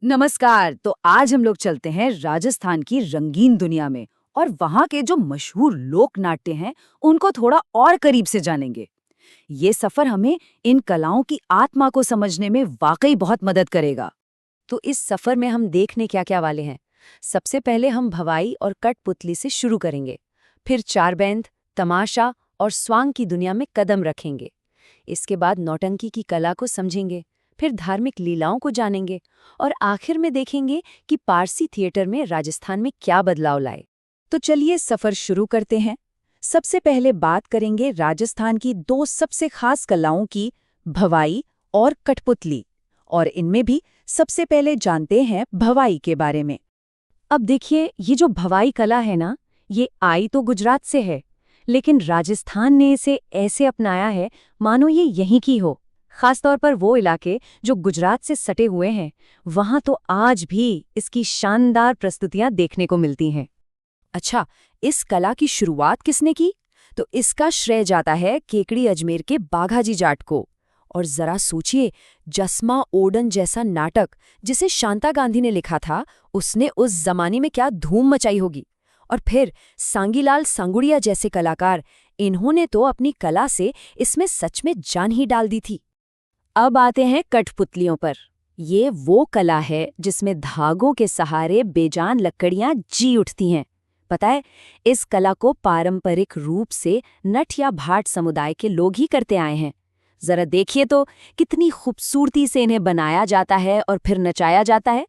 नमस्कार। तो आज हम लोग चलते हैं राजस्थान की रंगीन दुनिया में और वहाँ के जो मशहूर लोक नाट्य हैं उनको थोड़ा और करीब से जानेंगे। ये सफर हमें इन कलाओं की आत्मा को समझने में वाकई बहुत मदद करेगा। तो इस सफर में हम देखने क्या-क्या वाले हैं। सबसे पहले हम भवाई और कठपुतली से शुरू करेंगे। फिर चारबैंत, तमाशा और स्वांग की दुनिया में कदम रखेंगे। इसके बाद नौटंकी की कला को समझेंगे। फिर धार्मिक लीलाओं को जानेंगे और आखिर में देखेंगे कि पारसी थिएटर में राजस्थान में क्या बदलाव लाए। तो चलिए सफर शुरू करते हैं। सबसे पहले बात करेंगे राजस्थान की दो सबसे खास कलाओं की, भवाई और कठपुतली। और इनमें भी सबसे पहले जानते हैं भवाई के बारे में। अब देखिए, ये जो भवाई कला है ना, ये आई तो गुजरात से है, लेकिन राजस्थान ने इसे ऐसे अपनाया है मानो ये यहीं की हो। खासतौर पर वो इलाके जो गुजरात से सटे हुए हैं, वहां तो आज भी इसकी शानदार प्रस्तुतियां देखने को मिलती हैं। अच्छा, इस कला की शुरुआत किसने की? तो इसका श्रेय जाता है केकड़ी अजमेर के बाघाजी जाट को। और जरा सोचिए, जसमा ओडन जैसा नाटक जिसे शांता गांधी ने लिखा था, उसने उस जमाने में क्या धूम मचाई होगी। और फिर सांगीलाल सांगुड़िया जैसे कलाकार, इन्होंने तो अपनी कला से इसमें सच में जान ही डाल दी थी। अब आते हैं कठपुतलियों पर। ये वो कला है जिसमें धागों के सहारे बेजान लकड़ियां जी उठती हैं। पता है, इस कला को पारंपरिक रूप से नट या भाट समुदाय के लोग ही करते आए हैं। जरा देखिए तो कितनी खूबसूरती से इन्हें बनाया जाता है और फिर नचाया जाता है।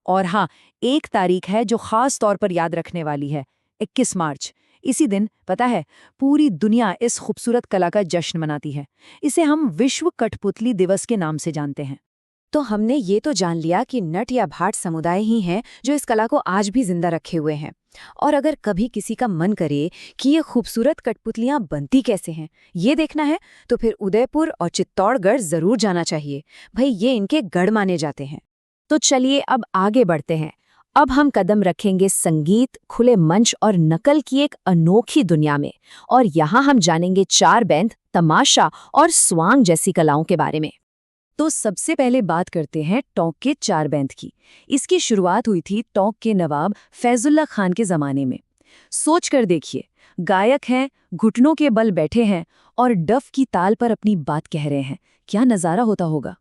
और हाँ, एक तारीख है जो खास तौर पर याद रखने वाली है, 21 मार्च। इसी दिन पता है, पूरी दुनिया इस खूबसूरत कला का जश्न मनाती है। इसे हम विश्व कठपुतली दिवस के नाम से जानते हैं। तो हमने ये तो जान लिया कि नट या भाट समुदाय ही हैं जो इस कला को आज भी जिंदा रखे हुए हैं। और अगर कभी किसी का मन करे कि ये खूबसूरत कठपुतलियां बनती कैसे हैं, ये देखना है, तो फिर उदयपुर और चित्तौड़गढ़ जरूर जाना चाहिए। भाई, ये इनके गढ़ माने जाते हैं। तो चलिए अब आगे बढ़ते हैं। अब हम कदम रखेंगे संगीत, खुले मंच और नकल की एक अनोखी दुनिया में। और यहाँ हम जानेंगे चारबैंत, तमाशा और स्वांग जैसी कलाओं के बारे में। तो सबसे पहले बात करते हैं टोंक के चारबैंत की। इसकी शुरुआत हुई थी टोंक के नवाब फैजुल्ला खान के जमाने में। सोच कर देखिए, गायक हैं, घुटनों के बल बैठे हैं और डफ की ताल पर अपनी बात कह रहे हैं। क्या नजारा होता होगा।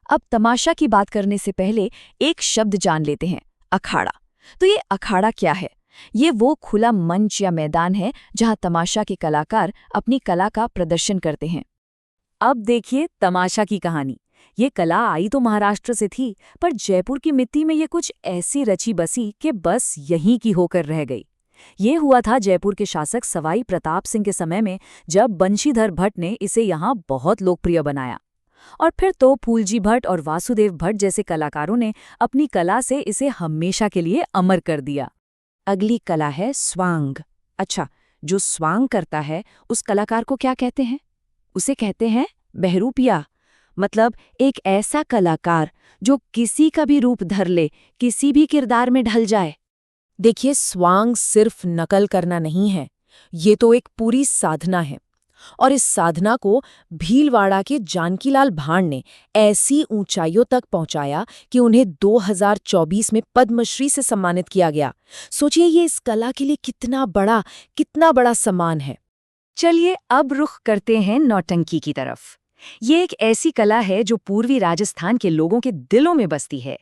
अब तमाशा की बात करने से पहले एक शब्द जान लेते हैं, अखाड़ा। तो ये अखाड़ा क्या है? ये वो खुला मंच या मैदान है जहां तमाशा के कलाकार अपनी कला का प्रदर्शन करते हैं। अब देखिए तमाशा की कहानी। ये कला आई तो महाराष्ट्र से थी, पर जयपुर की मिट्टी में ये कुछ ऐसी रची बसी कि बस यहीं की होकर रह गई। ये हुआ था जयपुर के शासक सवाई प्रताप सिंह के समय में, जब बंशीधर भट्ट ने इसे यहाँ बहुत लोकप्रिय बनाया। और फिर तो फूलजी भट्ट और वासुदेव भट्ट जैसे कलाकारों ने अपनी कला से इसे हमेशा के लिए अमर कर दिया। अगली कला है स्वांग। अच्छा, जो स्वांग करता है उस कलाकार को क्या कहते हैं? उसे कहते हैं बहरूपिया। मतलब एक ऐसा कलाकार जो किसी का भी रूप धर ले, किसी भी किरदार में ढल जाए। देखिए, स्वांग सिर्फ नकल करना नहीं है, ये तो एक पूरी साधना है। और इस साधना को भीलवाड़ा के जानकीलाल भांड ने ऐसी ऊंचाइयों तक पहुंचाया कि उन्हें 2024 में पद्मश्री से सम्मानित किया गया। सोचिए, ये इस कला के लिए कितना बड़ा सम्मान है। चलिए अब रुख करते हैं नौटंकी की तरफ। ये एक ऐसी कला है जो पूर्वी राजस्थान के लोगों के दिलों में बसती है।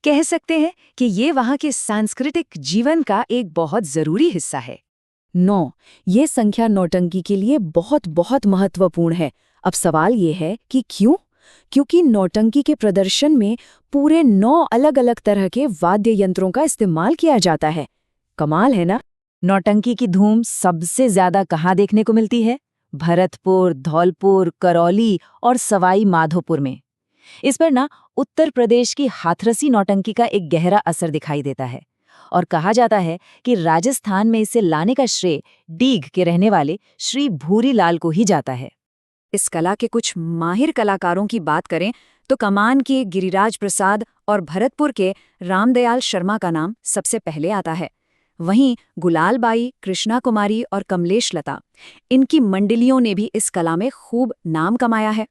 कह सकते हैं कि ये वहाँ के सांस्कृतिक जीवन का एक बहुत जरूरी हिस्सा है। 9, ये संख्या नौटंकी के लिए बहुत महत्वपूर्ण है। अब सवाल ये है कि क्यों? क्योंकि नौटंकी के प्रदर्शन में पूरे 9 अलग-अलग तरह के वाद्य यंत्रों का इस्तेमाल किया जाता है। कमाल है ना? नौटंकी की धूम सबसे ज्यादा कहाँ देखने को मिलती है? भरतपुर, धौलपुर, करौली और सवाई माधोपुर में। इस पर ना उत्तर प्रदेश की हाथरसी नौटंकी का एक गहरा असर दिखाई देता है। और कहा जाता है कि राजस्थान में इसे लाने का श्रेय डीग के रहने वाले श्री भूरीलाल को ही जाता है। इस कला के कुछ माहिर कलाकारों की बात करें तो कमान के गिरिराज प्रसाद और भरतपुर के रामदयाल शर्मा का नाम सबसे पहले आता है। वहीं गुलालबाई, कृष्णा कुमारी और कमलेश लता, इनकी मंडलियों ने भी इस कला में खूब नाम कमाया है।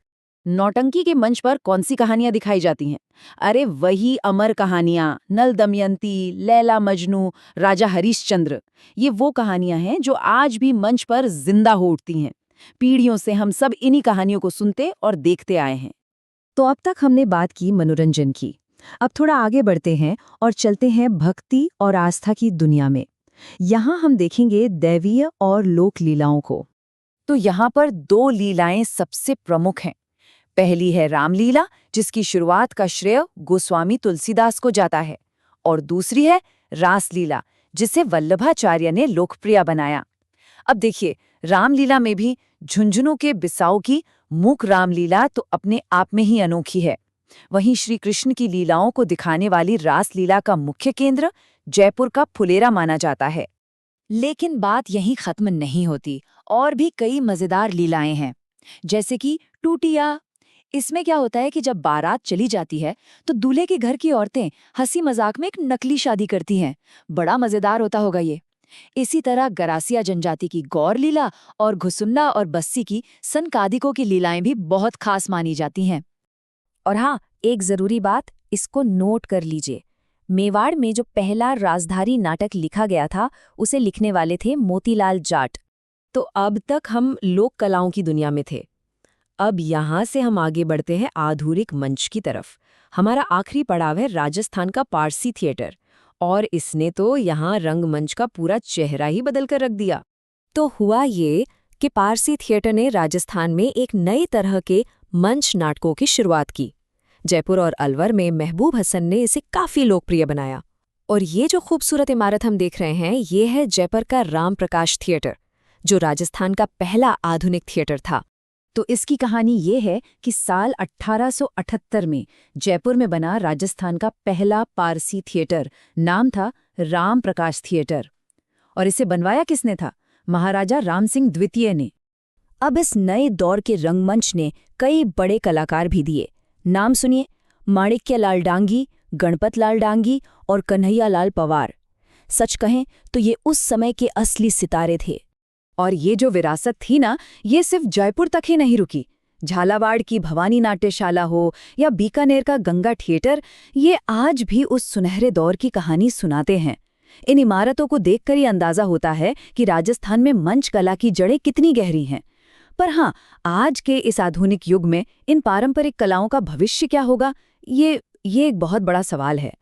नौटंकी के मंच पर कौन सी कहानियां दिखाई जाती हैं? अरे वही अमर कहानियां, नल दमयंती, लैला मजनू, राजा हरिश्चंद्र। ये वो कहानियां हैं जो आज भी मंच पर जिंदा हो उठती हैं। पीढ़ियों से हम सब इन्हीं कहानियों को सुनते और देखते आए हैं। तो अब तक हमने बात की मनोरंजन की। अब थोड़ा आगे बढ़ते हैं और चलते हैं भक्ति और आस्था की दुनिया में। यहाँ हम देखेंगे दैवीय और लोक लीलाओं को। तो यहाँ पर दो लीलाएं सबसे प्रमुख हैं। पहली है रामलीला, जिसकी शुरुआत का श्रेय गोस्वामी तुलसीदास को जाता है, और दूसरी है रासलीला, जिसे वल्लभाचार्य ने लोकप्रिय बनाया। अब देखिए, रामलीला में भी झुंझुनू के बिसाऊ की मूक रामलीला तो अपने आप में ही अनोखी है। वहीं श्री कृष्ण की लीलाओं को दिखाने वाली रासलीला का मुख्य केंद्र जयपुर का फुलेरा माना जाता है। लेकिन बात यहीं खत्म नहीं होती, और भी कई मजेदार लीलाएं हैं, जैसे कि टूटिया। इसमें क्या होता है कि जब बारात चली जाती है तो दूल्हे के घर की औरतें हंसी मजाक में एक नकली शादी करती हैं। बड़ा मजेदार होता होगा ये। इसी तरह गरासिया जनजाति की गौर लीला और घुसुन्ना और बस्सी की सनकादिकों की लीलाएं भी बहुत खास मानी जाती हैं। और हाँ, एक जरूरी बात, इसको नोट कर लीजिए। मेवाड़ में जो पहला राजधारी नाटक लिखा गया था, उसे लिखने वाले थे मोतीलाल जाट। तो अब तक हम लोक कलाओं की दुनिया में थे। अब यहाँ से हम आगे बढ़ते हैं आधुनिक मंच की तरफ। हमारा आखिरी पड़ाव है राजस्थान का पारसी थिएटर, और इसने तो यहाँ रंगमंच का पूरा चेहरा ही बदल कर रख दिया। तो हुआ ये कि पारसी थिएटर ने राजस्थान में एक नई तरह के मंच नाटकों की शुरुआत की। जयपुर और अलवर में महबूब हसन ने इसे काफी लोकप्रिय बनाया। और ये जो खूबसूरत इमारत हम देख रहे हैं, ये है जयपुर का राम प्रकाश थिएटर, जो राजस्थान का पहला आधुनिक थिएटर था। तो इसकी कहानी ये है कि साल 1878 में जयपुर में बना राजस्थान का पहला पारसी थिएटर, नाम था राम प्रकाश थिएटर। और इसे बनवाया किसने था? महाराजा राम सिंह द्वितीय ने। अब इस नए दौर के रंगमंच ने कई बड़े कलाकार भी दिए। नाम सुनिए, माणिक्यलाल डांगी, गणपत लाल डांगी और कन्हैया लाल पवार। सच कहें तो ये उस समय के असली सितारे थे। और ये जो विरासत थी ना, ये सिर्फ जयपुर तक ही नहीं रुकी। झालावाड़ की भवानी नाट्यशाला हो या बीकानेर का गंगा थिएटर, ये आज भी उस सुनहरे दौर की कहानी सुनाते हैं। इन इमारतों को देखकर ही अंदाजा होता है कि राजस्थान में मंच कला की जड़ें कितनी गहरी हैं। पर हाँ, आज के इस आधुनिक युग में इन पारंपरिक कलाओं का भविष्य क्या होगा, ये एक बहुत बड़ा सवाल है।